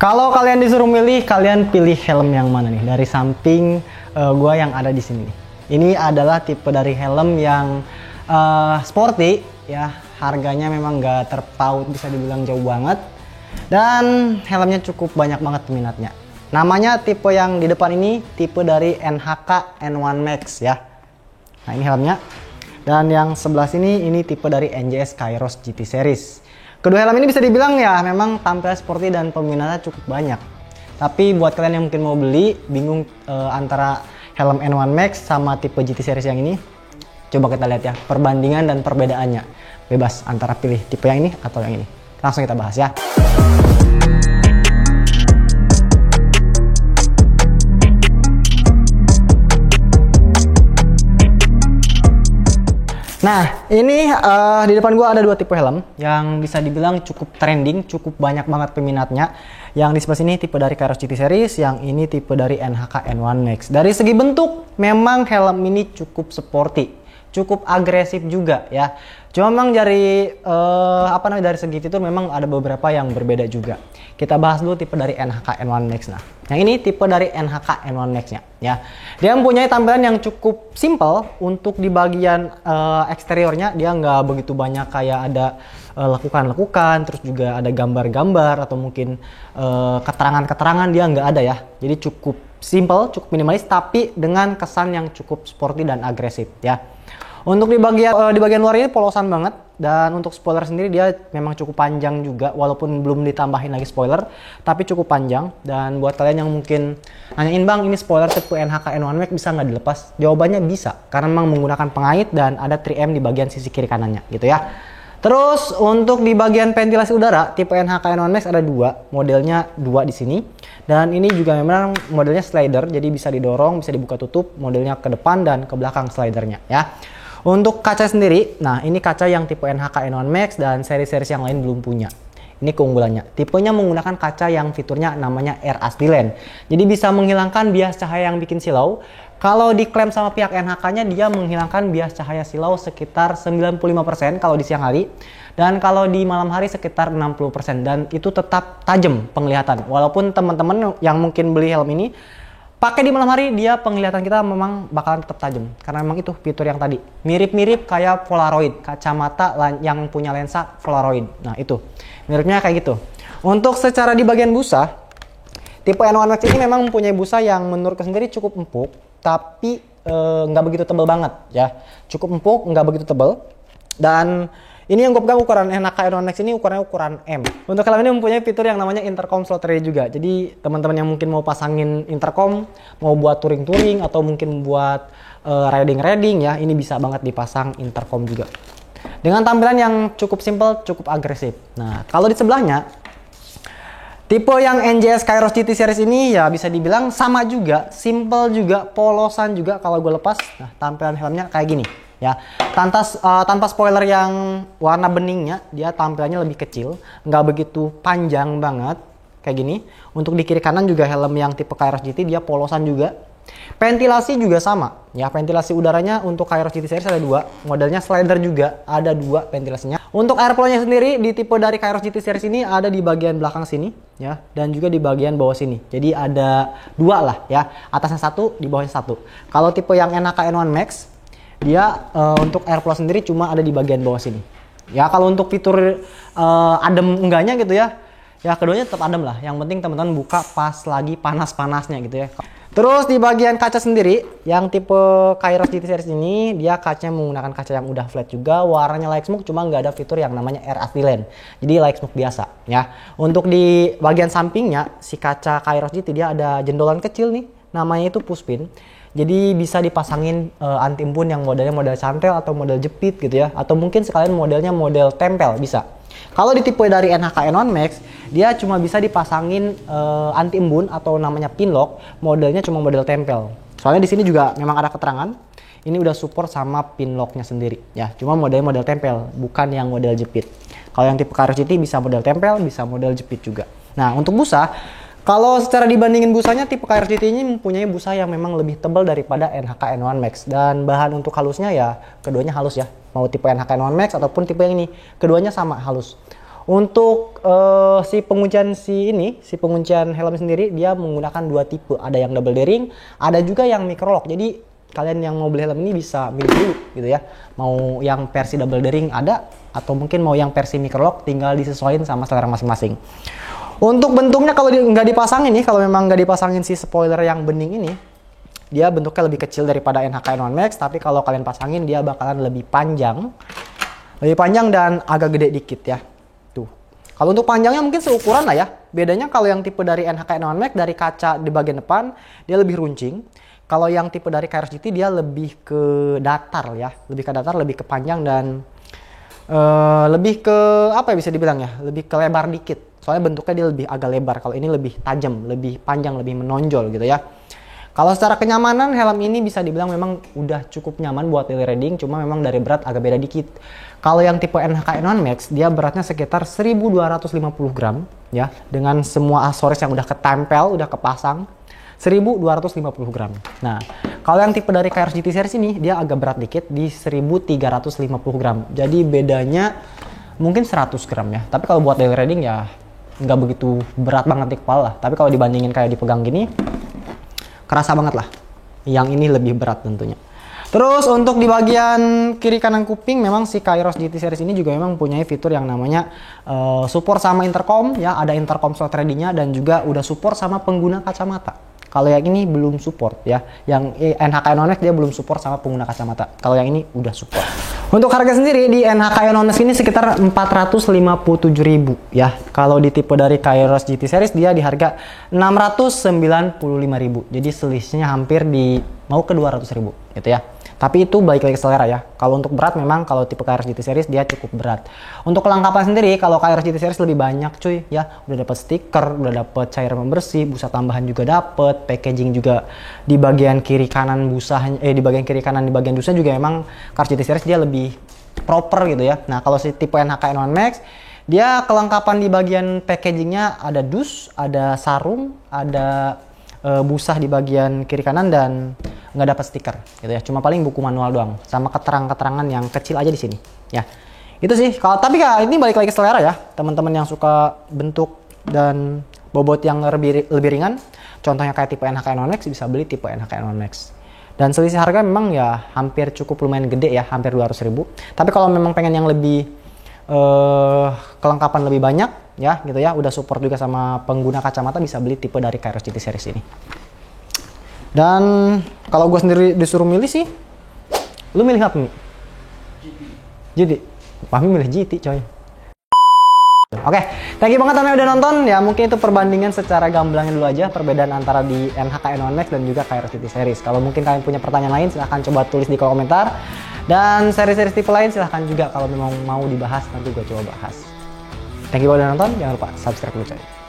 Kalau kalian disuruh milih, kalian pilih helm yang mana nih? Dari samping gua yang ada di sini. Ini adalah tipe dari helm yang sporty ya. Harganya memang nggak terpaut, bisa dibilang jauh banget. Dan helmnya cukup banyak banget peminatnya. Namanya tipe yang di depan ini tipe dari NHK N1 Max ya. Nah ini helmnya. Dan yang sebelah sini ini tipe dari NJS Kairos GT Series. Kedua helm ini bisa dibilang ya memang tampil sporty dan peminatnya cukup banyak. Tapi buat kalian yang mungkin mau beli, bingung antara helm N1 Max sama tipe GT Series yang ini, coba kita lihat ya perbandingan dan perbedaannya. Bebas antara pilih tipe yang ini atau yang ini. Langsung kita bahas ya. Nah, ini di depan gua ada dua tipe helm yang bisa dibilang cukup trending, cukup banyak banget peminatnya. Yang di sebelah sini tipe dari Kairos GT Series, yang ini tipe dari NHK N1 Max. Dari segi bentuk, memang helm ini cukup sporty, cukup agresif juga ya. Cuma memang dari dari segi fitur memang ada beberapa yang berbeda juga. Kita bahas dulu tipe dari NHK N1 Max. Nah, yang ini tipe dari NHK N1 Max-nya ya. Dia mempunyai tampilan yang cukup simple. Untuk di bagian eksteriornya dia nggak begitu banyak kayak ada lekukan-lekukan, terus juga ada gambar-gambar atau mungkin keterangan-keterangan, dia nggak ada ya. Jadi cukup simple, cukup minimalis, tapi dengan kesan yang cukup sporty dan agresif ya. Untuk di bagian luar ini polosan banget, dan untuk spoiler sendiri dia memang cukup panjang juga, walaupun belum ditambahin lagi spoiler, tapi cukup panjang. Dan buat kalian yang mungkin nanyain, bang ini spoiler tipe NHK N1 Max bisa nggak dilepas? Jawabannya bisa, karena memang menggunakan pengait dan ada 3M di bagian sisi kiri kanannya gitu ya. Terus untuk di bagian ventilasi udara tipe NHK N1 Max ada dua, modelnya dua di sini. Dan ini juga memang modelnya slider, jadi bisa didorong, bisa dibuka tutup, modelnya ke depan dan ke belakang slidernya ya. Untuk kaca sendiri, nah ini kaca yang tipe NHK N1 Max dan seri-seri yang lain belum punya. Ini keunggulannya. Tipenya menggunakan kaca yang fiturnya namanya Air Astilene. Jadi bisa menghilangkan bias cahaya yang bikin silau. Kalau diklaim sama pihak NHK-nya, dia menghilangkan bias cahaya silau sekitar 95% kalau di siang hari. Dan kalau di malam hari sekitar 60%. Dan itu tetap tajam penglihatan. Walaupun teman-teman yang mungkin beli helm ini pakai di malam hari, dia penglihatan kita memang bakalan tetap tajam. Karena memang itu fitur yang tadi. Mirip-mirip kayak Polaroid, kacamata yang punya lensa Polaroid. Nah itu, miripnya kayak gitu. Untuk secara di bagian busa, tipe N1 Max ini memang mempunyai busa yang menurutku sendiri cukup empuk. Tapi nggak begitu tebal banget ya. Cukup empuk, nggak begitu tebal. Dan ini yang gue pegang ukuran NHK N1 Max ini ukurannya ukuran M. Untuk helm ini mempunyai fitur yang namanya intercom slot relay juga. Jadi teman-teman yang mungkin mau pasangin intercom, mau buat touring-touring atau mungkin buat riding-riding ya, ini bisa banget dipasang intercom juga. Dengan tampilan yang cukup simple, cukup agresif. Nah, kalau di sebelahnya tipe yang NJS Kairos GT Series ini ya bisa dibilang sama juga, simple juga, polosan juga kalau gue lepas. Nah, tampilan helmnya kayak gini. Ya, tanpa spoiler yang warna beningnya, dia tampilannya lebih kecil, nggak begitu panjang banget kayak gini. Untuk di kiri kanan juga helm yang tipe Kairos GT dia polosan juga. Ventilasi juga sama, ya ventilasi udaranya untuk Kairos GT Series ada dua, modelnya slider juga ada dua ventilasinya. Untuk airflow-nya sendiri di tipe dari Kairos GT Series ini ada di bagian belakang sini, ya, dan juga di bagian bawah sini. Jadi ada dua lah, ya, atasnya satu, di bawahnya satu. Kalau tipe yang NHK N1 Max dia untuk airflow sendiri cuma ada di bagian bawah sini. Ya kalau untuk fitur adem enggaknya gitu ya, ya keduanya tetap adem lah. Yang penting teman-teman buka pas lagi panas-panasnya gitu ya. Terus di bagian kaca sendiri, yang tipe Kairos GT Series ini dia kacanya menggunakan kaca yang udah flat juga, warnanya light smoke, cuma nggak ada fitur yang namanya Air Astilene. Jadi light smoke biasa ya. Untuk di bagian sampingnya si kaca Kairos GT dia ada jendolan kecil nih, namanya itu pushpin. Jadi bisa dipasangin anti embun yang modelnya model cantel atau model jepit gitu ya. Atau mungkin sekalian modelnya model tempel bisa. Kalau di tipe dari NHK N1 Max, dia cuma bisa dipasangin anti embun atau namanya pinlock, modelnya cuma model tempel. Soalnya di sini juga memang ada keterangan, ini udah support sama pinlocknya sendiri ya. Cuma modelnya model tempel, bukan yang model jepit. Kalau yang tipe Kairos GT bisa model tempel, bisa model jepit juga. Nah untuk busa, kalau secara dibandingin busanya, tipe Kairos GT ini mempunyai busa yang memang lebih tebal daripada NHK N1 Max. Dan bahan untuk halusnya ya keduanya halus ya. Mau tipe NHK N1 Max ataupun tipe yang ini, keduanya sama halus. Untuk si penguncian si penguncian helm sendiri dia menggunakan dua tipe, ada yang double daring, ada juga yang micro lock. Jadi kalian yang mau beli helm ini bisa milih dulu gitu ya, mau yang versi double daring ada atau mungkin mau yang versi micro lock, tinggal disesuaikan sama selera masing-masing. Untuk bentuknya kalau nggak dipasangin nih, kalau memang nggak dipasangin si spoiler yang bening ini, dia bentuknya lebih kecil daripada NHK N1 Max, tapi kalau kalian pasangin dia bakalan lebih panjang dan agak gede dikit ya. Tuh. Kalau untuk panjangnya mungkin seukuran lah ya. Bedanya kalau yang tipe dari NHK N1 Max dari kaca di bagian depan dia lebih runcing. Kalau yang tipe dari Kairos GT dia lebih ke datar ya, lebih ke panjang dan lebih ke apa ya bisa dibilang ya, lebih ke lebar dikit. Soalnya bentuknya dia lebih agak lebar. Kalau ini lebih tajam, lebih panjang, lebih menonjol gitu ya. Kalau secara kenyamanan helm ini bisa dibilang memang udah cukup nyaman buat daily riding, cuma memang dari berat agak beda dikit. Kalau yang tipe NHK N1 Max dia beratnya sekitar 1250 gram ya, dengan semua aksesoris yang udah ketempel, udah kepasang 1250 gram. Nah, kalau yang tipe dari Kairos GT series ini dia agak berat dikit di 1350 gram. Jadi bedanya mungkin 100 gram ya. Tapi kalau buat daily riding ya nggak begitu berat banget di kepala. Tapi kalau dibandingin kayak dipegang gini kerasa banget lah. Yang ini lebih berat tentunya. Terus untuk di bagian kiri kanan kuping memang si Kairos GT series ini juga memang punya fitur yang namanya support sama intercom ya, ada intercom slot ready-nya dan juga udah support sama pengguna kacamata. Kalau yang ini belum support ya, yang NHK N1 Max dia belum support sama pengguna kacamata. Kalau yang ini udah support. Untuk harga sendiri di NHK N1 Max ini sekitar 457.000 ya. Kalau di tipe dari Kairos GT series dia di harga 695.000. Jadi selisihnya hampir di mau ke 200.000 gitu ya. Tapi itu balik lagi ke selera ya. Kalau untuk berat memang kalau tipe Kairos GT series dia cukup berat. Untuk kelengkapan sendiri kalau Kairos GT series lebih banyak cuy ya. Udah dapat stiker, udah dapat cairan pembersih, busa tambahan juga dapat, packaging juga di bagian kiri kanan di bagian kiri kanan di bagian dusnya juga memang Kairos GT series dia lebih proper gitu ya. Nah, kalau si tipe NHK N1 Max dia kelengkapan di bagian packagingnya ada dus, ada sarung, ada busah di bagian kiri kanan dan nggak dapat stiker gitu ya, cuma paling buku manual doang sama keterangan-keterangan yang kecil aja di sini ya. Itu sih kalau, tapi ya ini balik lagi ke selera ya, teman-teman yang suka bentuk dan bobot yang lebih ringan, contohnya kayak tipe NHK N1 Max bisa beli tipe NHK N1 Max. Dan selisih harga memang ya hampir cukup lumayan gede ya, hampir 200.000. Tapi kalau memang pengen yang lebih kelengkapan lebih banyak ya gitu ya, udah support juga sama pengguna kacamata, bisa beli tipe dari Kairos GT series ini. Dan kalau gue sendiri disuruh milih sih, lu milih apa nih? GT. Pahmi milih GT coy. Oke, thank you banget teman-teman udah nonton ya. Mungkin itu perbandingan secara gamblangnya dulu aja perbedaan antara di NHK N1 Max dan juga Kairos GT series. Kalau mungkin kalian punya pertanyaan lain silahkan coba tulis di kolom komentar. Dan seri-seri tipe lain silahkan juga kalau memang mau dibahas nanti gue coba bahas. Thank you udah nonton, jangan lupa subscribe dulu coy.